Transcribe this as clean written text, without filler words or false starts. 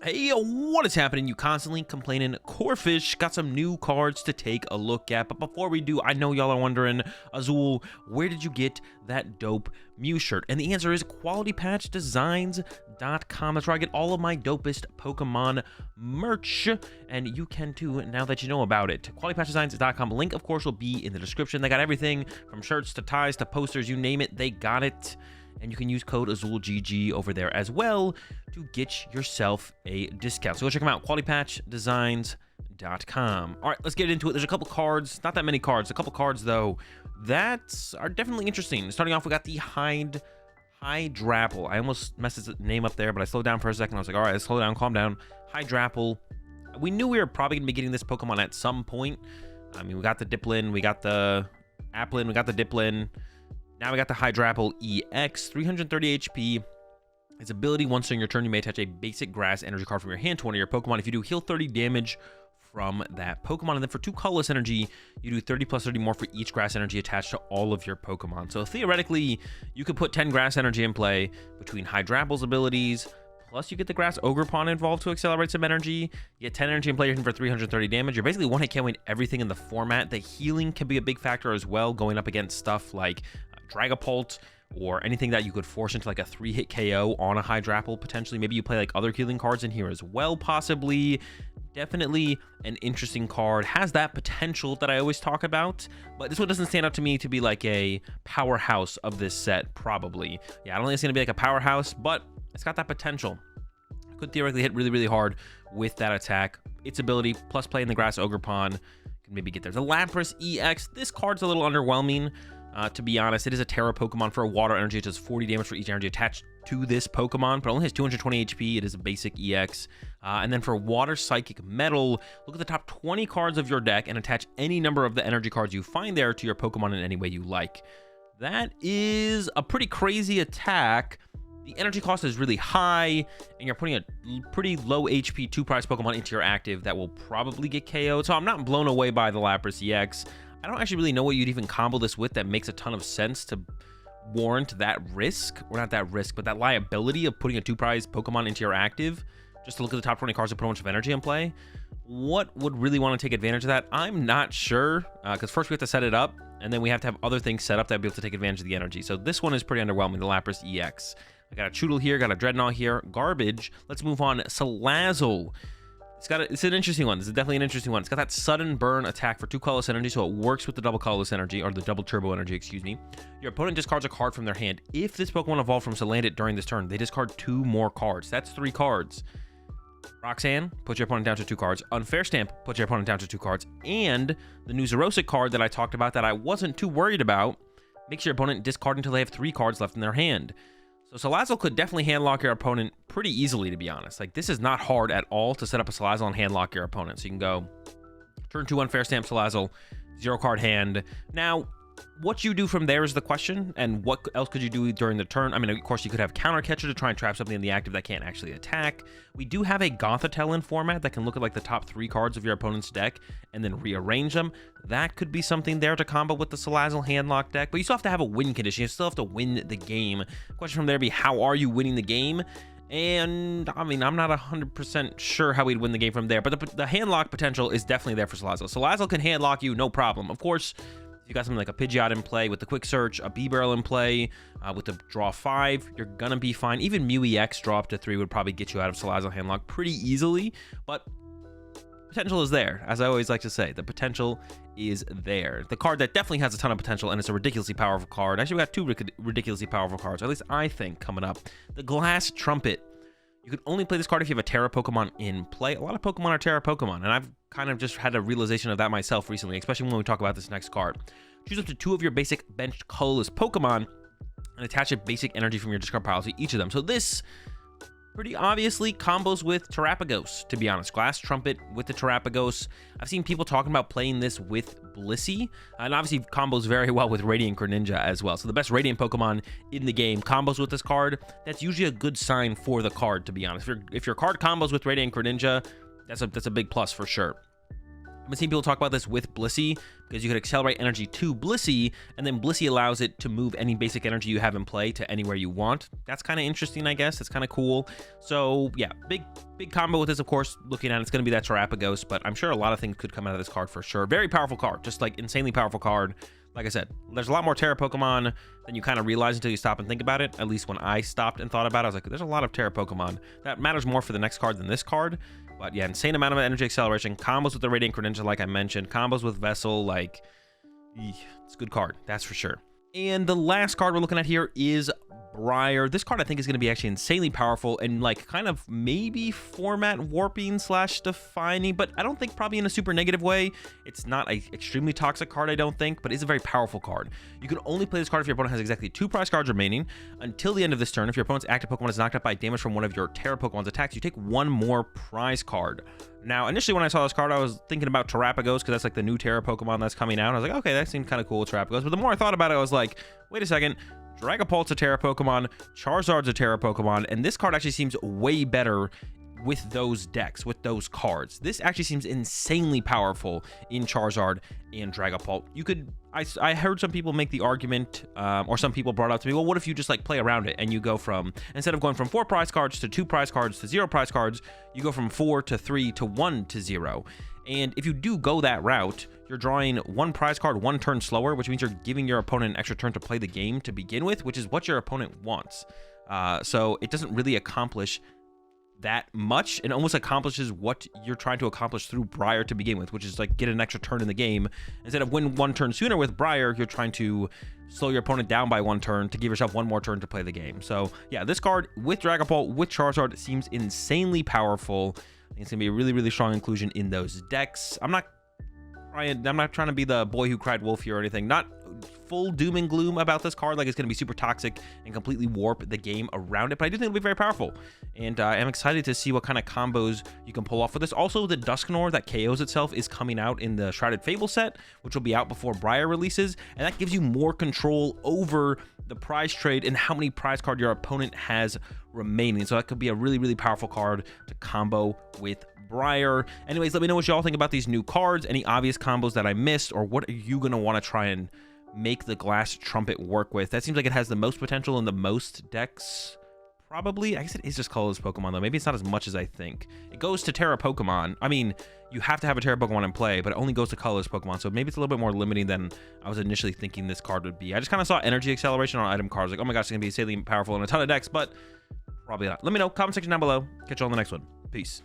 Hey, what is happening? You constantly complaining. Corefish got some new cards to take a look at. But before we do, I know y'all are wondering, Azul, where did you get that dope Mew shirt? And the answer is qualitypatchdesigns.com. That's where I get all of my dopest Pokemon merch. And you can too, now that you know about it. Qualitypatchdesigns.com. Link, of course, will be in the description. They got everything from shirts to ties to posters, you name it, they got it. And you can use code AzulGG over there as well to get yourself a discount. So go check them out, qualitypatchdesigns.com. All right, let's get into it. There's a couple cards, not that many cards, a couple cards though that are definitely interesting. Starting off, we got the Hydrapple. I almost messed his name up there, but I slowed down for a second. I was like, all right, slow down, calm down. Hydrapple. We knew we were probably gonna be getting this Pokemon at some point. I mean, we got the Diplin, we got the Applin, we got the Diplin. Now we got the Hydrapple EX, 330 HP. Its ability, once during your turn, you may attach a basic grass energy card from your hand to one of your Pokemon. If you do, heal 30 damage from that Pokemon. And then for 2 colorless energy, you do 30 plus 30 more for each grass energy attached to all of your Pokemon. So theoretically, you could put 10 grass energy in play between Hydrapple's abilities, plus you get the Grass Ogerpon involved to accelerate some energy. You get 10 energy in play for 330 damage. You're basically one-hit KOing everything in the format. The healing can be a big factor as well, going up against stuff like Dragapult or anything that you could force into like a 3-hit KO on a Hydrapple potentially. Maybe you play like other healing cards in here as well, possibly. Definitely an interesting card. Has that potential that I always talk about, but this one doesn't stand out to me to be like a powerhouse of this set, probably. Yeah, I don't think it's going to be like a powerhouse, but it's got that potential. Could theoretically hit really, really hard with that attack. Its ability, plus playing the Grass Ogerpon, can maybe get there. The Lapras EX. This card's a little underwhelming. To be honest, it is a Terra Pokemon for a water energy. It does 40 damage for each energy attached to this Pokemon, but only has 220 HP. It is a basic EX. And then for Water Psychic Metal, look at the top 20 cards of your deck and attach any number of the energy cards you find there to your Pokemon in any way you like. That is a pretty crazy attack. The energy cost is really high, and you're putting a pretty low HP 2-prize Pokemon into your active that will probably get KO'd. So I'm not blown away by the Lapras EX. I don't actually really know what you'd even combo this with that makes a ton of sense to warrant that risk, or not that risk, but that liability of putting a 2-prize Pokemon into your active just to look at the top 20 cards and put a bunch of energy in play. What would really want to take advantage of that? I'm not sure, because first we have to set it up, and then we have to have other things set up that be able to take advantage of the energy. So this one is pretty underwhelming, the Lapras EX. I got a Choodle here, got a Dreadnought here, garbage. Let's move on. Salazzle. It's an interesting one. This is definitely an interesting one. It's got that sudden burn attack for 2 colorless energy, so it works with the double colorless energy, or the double turbo energy, excuse me. Your opponent discards a card from their hand. If this Pokemon evolved from Salandit during this turn, they discard 2 more cards. That's 3 cards. Roxanne, put your opponent down to 2 cards. Unfair Stamp, put your opponent down to 2 cards. And the new Xerosic card that I talked about that I wasn't too worried about makes your opponent discard until they have 3 cards left in their hand. So Salazzle could definitely handlock your opponent pretty easily, to be honest. Like, this is not hard at all to set up a Salazzle and handlock your opponent. So you can go turn 2 Unfair Stamp Salazzle, 0 card hand. Now, what you do from there is the question, and what else could you do during the turn? I mean, of course, you could have Counter Catcher to try and trap something in the active that can't actually attack. We do have a Gothitelle format that can look at like the top 3 cards of your opponent's deck and then rearrange them. That could be something there to combo with the Salazzle handlock deck, but you still have to have a win condition. You still have to win the game. Question from there be, how are you winning the game? And I mean, I'm not 100% sure how we'd win the game from there, but the handlock potential is definitely there for Salazzle. Salazzle can handlock you, no problem. Of course, you got something like a Pidgeot in play with the Quick Search, a B-Barrel in play with the Draw 5, you're gonna be fine. Even Mew EX draw up to 3 would probably get you out of Salazzle handlock pretty easily, but potential is there. As I always like to say, the potential is there. The card that definitely has a ton of potential, and it's a ridiculously powerful card. Actually, we got 2 ridiculously powerful cards, or at least I think, coming up. The Glass Trumpet. You can only play this card if you have a Terra Pokemon in play. A lot of Pokemon are Terra Pokemon, and I've kind of just had a realization of that myself recently, especially when we talk about this next card. Choose up to 2 of your basic benched colorless Pokemon and attach a basic energy from your discard pile to each of them. So this pretty obviously combos with Terrapagos, to be honest. Glass Trumpet with the Terrapagos. I've seen people talking about playing this with Blissey, and obviously combos very well with Radiant Greninja as well. So the best Radiant Pokemon in the game combos with this card. That's usually a good sign for the card, to be honest. If your card combos with Radiant Greninja, that's a big plus for sure. I've been seeing people talk about this with Blissey, because you could accelerate energy to Blissey, and then Blissey allows it to move any basic energy you have in play to anywhere you want. That's kind of interesting, I guess. That's kind of cool. So yeah, big combo with this, of course. Looking at it's going to be that Terrapagos, but I'm sure a lot of things could come out of this card for sure. Very powerful card, just like insanely powerful card. Like I said, there's a lot more Terra Pokemon than you kind of realize until you stop and think about it. At least when I stopped and thought about it, I was like, there's a lot of Terra Pokemon. That matters more for the next card than this card. But yeah, insane amount of energy acceleration. Combos with the Radiant Credential, like I mentioned. Combos with Vessel, like, it's a good card, that's for sure. And the last card we're looking at here is Brier. This card I think is going to be actually insanely powerful and like kind of maybe format warping / defining, but I don't think probably in a super negative way. It's not a extremely toxic card, I don't think, but it's a very powerful card. You can only play this card if your opponent has exactly 2 prize cards remaining until the end of this turn. If your opponent's active Pokemon is knocked out by damage from one of your Terra Pokemon's attacks, you take 1 more prize card. Now, initially when I saw this card, I was thinking about Terrapagos because that's like the new Terra Pokemon that's coming out. I was like, okay, that seemed kind of cool with Terrapagos. But the more I thought about it, I was like, wait a second. Dragapult's a Terra Pokemon, Charizard's a Terra Pokemon, and this card actually seems way better with those decks, with those cards. This actually seems insanely powerful in Charizard and Dragapult. You could, I heard some people make the argument, or some people brought up to me, well, what if you just like play around it and you go from, instead of going from 4 prize cards to 2 prize cards to 0 prize cards, you go from 4 to 3 to 1 to 0. And if you do go that route, you're drawing 1 prize card 1 turn slower, which means you're giving your opponent an extra turn to play the game to begin with, which is what your opponent wants. So it doesn't really accomplish that much. It almost accomplishes what you're trying to accomplish through Brier to begin with, which is like get an extra turn in the game. Instead of win 1 turn sooner with Brier, you're trying to slow your opponent down by 1 turn to give yourself 1 more turn to play the game. So yeah, this card with Dragapult, with Charizard, seems insanely powerful. I think it's gonna be a really, really strong inclusion in those decks. I'm not trying to be the boy who cried wolf here or anything. Not full doom and gloom about this card, like it's gonna be super toxic and completely warp the game around it, but I do think it'll be very powerful, and I'm excited to see what kind of combos you can pull off with this. Also, the Dusknoir that KOs itself is coming out in the Shrouded Fable set, which will be out before Brier releases, and that gives you more control over the prize trade and how many prize card your opponent has remaining. So that could be a really, really powerful card to combo with Brier. Anyways, let me know what y'all think about these new cards, any obvious combos that I missed, or what are you gonna want to try and make the Glass Trumpet work with. That seems like it has the most potential in the most decks, probably. I guess it is just colorless Pokemon though. Maybe it's not as much as I think. It goes to Terra Pokemon. I mean, you have to have a Terra Pokemon in play, but it only goes to colorless Pokemon, so maybe it's a little bit more limiting than I was initially thinking this card would be. I just kind of saw energy acceleration on item cards, like, oh my gosh, it's gonna be insanely powerful in a ton of decks, but probably not. Let me know, comment section down below. Catch you on the next one. Peace.